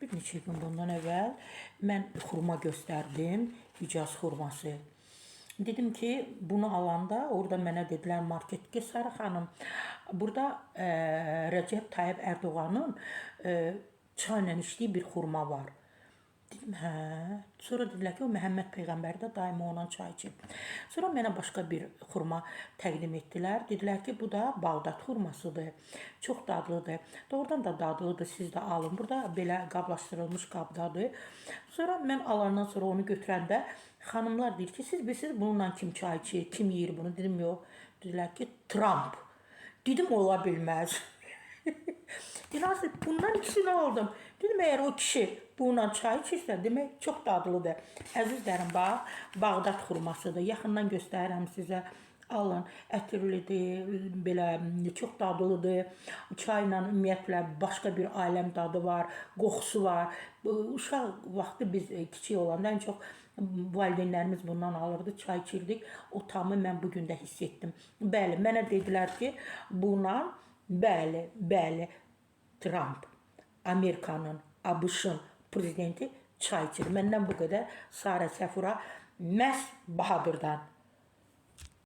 Bir neçə gün bundan əvvəl mən xurma göstərdim, Hicaz xurması. Dedim ki, bunu alanda orada mənə dedilər marketçi Sara xanım, burada Rəcəb Tayyib Ərdoğanın çayla içdiyi bir xurma var. Dedim, hə. Sonra dedilər ki, o Məhəmməd Peyğəmbər də daima ondan çay içib. Sonra mənə başqa bir xurma təqdim etdilər. Dedilər ki, bu da Bağdad xurmasıdır. Çox dadlıdır. Doğrudan da dadlıdır, siz də alın. Burada belə qablaşdırılmış qabdadır. Sonra mən alandan sonra onu götürəndə xanımlar deyir ki, siz bilirsiniz bununla kim çay içir, kim yeyir bunu? Dedim, yox. Dedilər ki, Trump. Dedim, ola bilməz. Dilarsə, bundan ikisini aldım. Dedim, əgər o kişi bununla çay içirsə, demək çox dadlıdır. Əzizlərim, bax, Bağdad xurmasıdır. Yaxından göstərirəm sizə. Alın, ətirlidir, belə çox dadlıdır. Çayla ümumiyyətlə başqa bir aləm dadı var, qoxusu var. Uşaq vaxtı biz kiçik olanda ən çox valideynlərimiz bundan alırdı, çay içirdik. O tamı mən bugün də hiss etdim. Bəli, mənə dedilər ki, bununla, bəli, Trump, Amerikanın, ABŞ-ın prezidenti çay içir. Məndən bu qədər Sara Səfura məhz Bahadırdan.